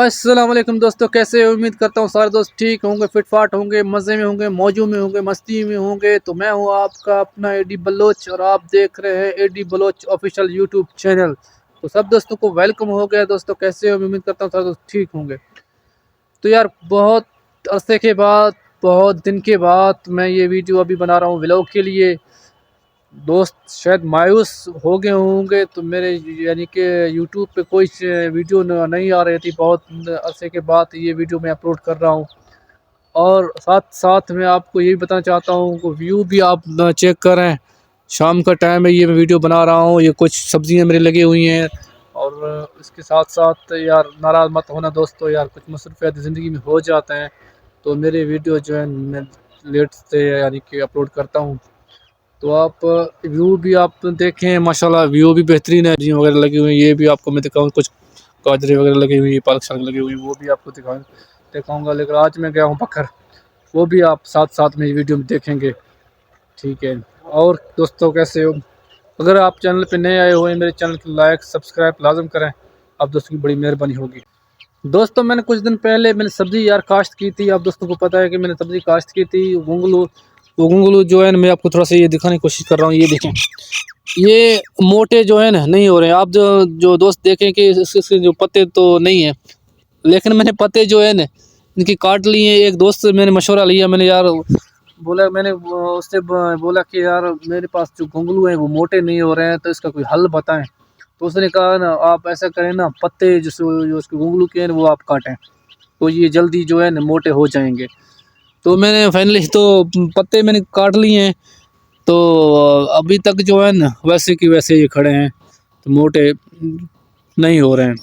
अस्सलाम वालेकुम दोस्तों, कैसे हो? उम्मीद करता हूँ सारे दोस्त ठीक होंगे, फिट फाट होंगे, मज़े में होंगे, मौजू में होंगे, मस्ती में होंगे। तो मैं हूँ आपका अपना एडी बलोच और आप देख रहे हैं AD Baloch official YouTube channel. तो सब दोस्तों को वेलकम हो गया। दोस्तों कैसे हो? उम्मीद करता हूँ सारे दोस्त ठीक होंगे। तो यार बहुत अरसे के बाद, बहुत दिन के बाद मैं ये वीडियो अभी बना रहा हूँ व्लॉग के लिए। दोस्त शायद मायूस हो गए होंगे, तो मेरे यानी कि यूट्यूब पे कोई वीडियो नहीं आ रही थी। बहुत अरसे के बाद ये वीडियो मैं अपलोड कर रहा हूँ। और साथ साथ मैं आपको यही बताना चाहता हूँ कि व्यू भी आप चेक करें। शाम का टाइम है, ये मैं वीडियो बना रहा हूँ। ये कुछ सब्जियाँ मेरी लगी हुई हैं और इसके साथ साथ यार नाराज़ मत होना दोस्तों, यार कुछ मसरूफियात ज़िंदगी में हो जाते हैं, तो मेरे वीडियो जो है मैं लेट से यानी कि अपलोड करता हूँ। तो आप व्यू भी आप देखें, माशाल्लाह व्यू भी बेहतरीन है। सब्जियाँ वगैरह लगी हुई हैं, ये भी आपको मैं दिखाऊँ। कुछ गाजरें वगैरह लगी हुई है, पालक शाक लगी हुई है, वो भी आपको दिखाऊंगा। लेकिन आज मैं गया हूँ बकर, वो भी आप साथ साथ में वीडियो में देखेंगे, ठीक है। और दोस्तों कैसे हो? अगर आप चैनल पे नए आए हुए हैं, मेरे चैनल को लाइक सब्सक्राइब लाजम करें, आप दोस्तों की बड़ी मेहरबानी होगी। दोस्तों मैंने कुछ दिन पहले मैंने सब्ज़ी यार काश्त की थी। आप दोस्तों को पता है कि मैंने सब्ज़ी काश्त की थी घुंगलू। वो घुंगलू जो है ना, मैं आपको थोड़ा सा ये दिखाने की कोशिश कर रहा हूँ। ये देखें, ये मोटे जो है ना नहीं हो रहे हैं। आप जो जो दोस्त देखें कि इसके जो पत्ते तो नहीं है, लेकिन मैंने पत्ते जो है ना इनकी काट लिए। एक दोस्त से मैंने मशवरा लिया, मैंने यार बोला, मैंने उससे बोला कि यार मेरे पास जो घुंगलू हैं वो मोटे नहीं हो रहे हैं, तो इसका कोई हल बताएं। तो उसने कहा ना, आप ऐसा करें ना, पत्ते जो उसके घुंगलू के हैं वो आप काटें, तो ये जल्दी जो है ना मोटे हो जाएंगे। तो मैंने फाइनली तो पत्ते मैंने काट लिए हैं। तो अभी तक जो है ना वैसे की वैसे ये खड़े हैं, तो मोटे नहीं हो रहे हैं।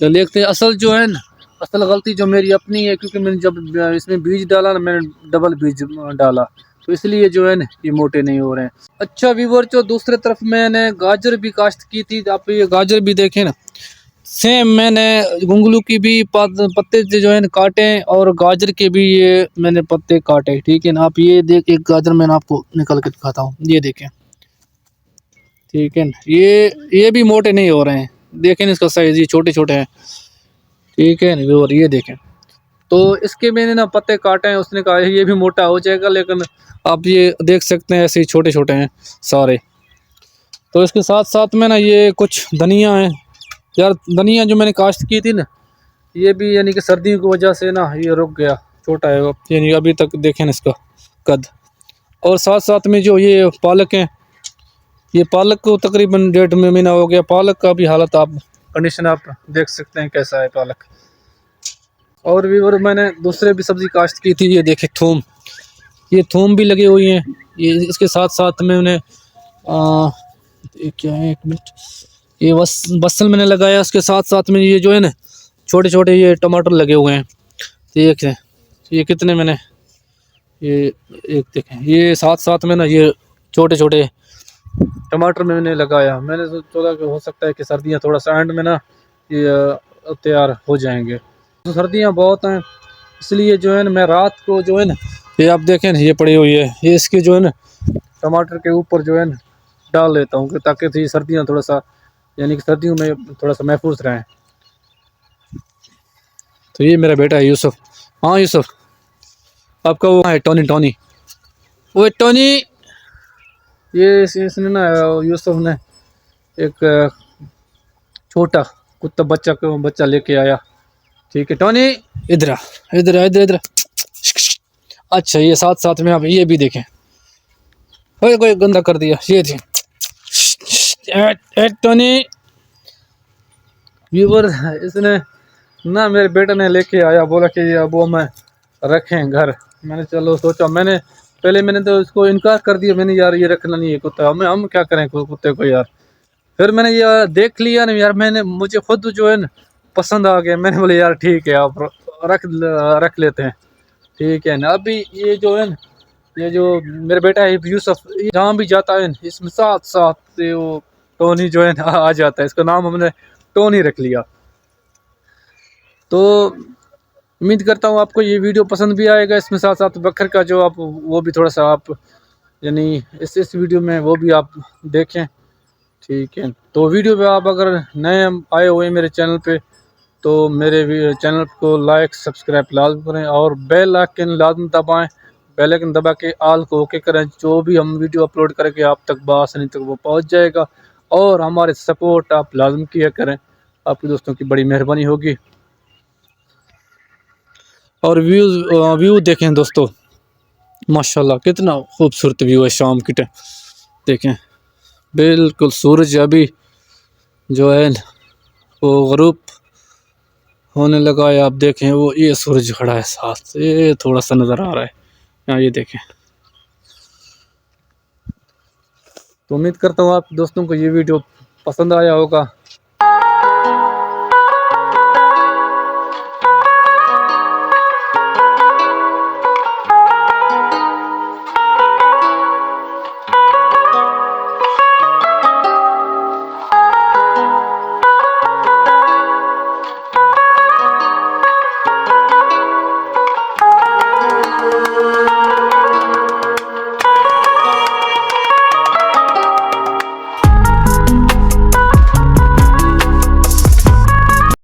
तो देखते हैं असल जो है ना, असल गलती जो मेरी अपनी है, क्योंकि मैंने जब इसमें बीज डाला ना, मैंने डबल बीज डाला, तो इसलिए जो है ना ये मोटे नहीं हो रहे हैं। अच्छा व्यूवर, जो दूसरी तरफ मैंने गाजर भी काश्त की थी, आप ये गाजर भी देखें ना, सेम मैंने घुंगलू की भी पत्ते जो है ना काटे, और गाजर के भी ये मैंने पत्ते काटे, ठीक है ना। आप ये देख, एक गाजर मैंने आपको निकल के दिखाता हूँ, ये देखें, ठीक है ना। ये भी मोटे नहीं हो रहे हैं, देखें इसका साइज, ये छोटे छोटे हैं, ठीक है ना। और ये देखें, तो इसके मैंने ना पत्ते काटे हैं। उसने कहा ये भी मोटा हो जाएगा, लेकिन आप ये देख सकते हैं ऐसे ही छोटे छोटे हैं सारे। तो इसके साथ साथ में ना ये कुछ धनिया है यार। धनिया जो मैंने काश्त की थी ना, ये भी यानी कि सर्दियों की वजह से ना ये रुक गया, छोटा है यानी अभी तक देखें ना इसका कद। और साथ साथ में जो ये पालक है, ये पालक को तकरीबन 1.5 महीना हो गया। पालक का भी हालत आप कंडीशन आप देख सकते हैं कैसा है पालक। और भी, और मैंने दूसरे भी सब्ज़ी काश्त की थी, ये देखे थूम, ये थूम भी लगी हुई हैं। ये इसके साथ साथ में उन्हें ये क्या है, एक मिनट, ये बसल मैंने लगाया। उसके साथ साथ में ये जो है ना छोटे छोटे ये टमाटर लगे हुए हैं। तो ये कितने मैंने ये एक देखें, ये साथ साथ में ना ये छोटे छोटे टमाटर मैंने लगाया। मैंने सोचा कि हो सकता है कि सर्दियाँ थोड़ा सा एंड में ना ये तैयार हो जाएंगे। तो सर्दियाँ बहुत हैं, इसलिए जो है ना मैं रात को जो है ना, ये आप देखें ना, ये पड़ी हुई है, ये इसके जो है ना टमाटर के ऊपर जो है ना डाल लेता हूँ, ताकि तो ये सर्दियाँ थोड़ा सा यानी कि सर्दियों में थोड़ा सा महफूज रहें। तो ये मेरा बेटा है यूसुफ। हाँ यूसुफ, आपका वो है टोनी, टोनी, वो टोनी। ये इसने ना, यूसुफ ने एक छोटा कुत्ता बच्चा लेके आया, ठीक है। टोनी इधर आ, इधर आ, इधर इधर। अच्छा, ये साथ साथ में आप ये भी देखें, कोई गंदा कर दिया, ये थी टोनी। व्यूवर, इसने ना मेरे बेटे ने लेके आया, बोला कि ये अब वो मैं रखें घर। मैंने चलो सोचा, मैंने तो इसको इनकार कर दिया। मैंने यार ये रखना नहीं है कुत्ता, हम क्या करें कुत्ते को यार। फिर मैंने ये देख लिया ना यार, मुझे खुद जो है ना पसंद आ गया। मैंने बोले यार ठीक है, आप रख रख लेते हैं, ठीक है ना। अभी ये जो है ना, ये जो मेरा बेटा है यूसुफ, जहाँ भी जाता है इसमें साथ साथ से वो टोनी जो है ना आ जाता है। इसका नाम हमने टोनी रख लिया। तो उम्मीद करता हूँ आपको ये वीडियो पसंद भी आएगा। इसमें साथ साथ बकर का जो आप वो भी थोड़ा सा आप यानी इस वीडियो में वो भी आप देखें, ठीक है। तो वीडियो पे आप अगर नए आए हुए मेरे चैनल पे, तो मेरे चैनल को लाइक सब्सक्राइब लाजम करें और बेल आइकन लाजम दबाएं। बेल आइकन दबा के आल को ओके करें, जो भी हम वीडियो अपलोड करके आप तक बआसानी तक वो पहुंच जाएगा। और हमारे सपोर्ट आप लाजम किया करें, आपके दोस्तों की बड़ी मेहरबानी होगी। और व्यू देखें दोस्तों, माशाल्लाह कितना खूबसूरत व्यू है शाम की टाइम। देखें बिल्कुल सूरज अभी जो है वो ग़ुरूब होने लगा है। आप देखें वो ये सूरज खड़ा है साथ, ये थोड़ा सा नज़र आ रहा है यहाँ, ये देखें। तो उम्मीद करता हूँ आप दोस्तों को ये वीडियो पसंद आया होगा।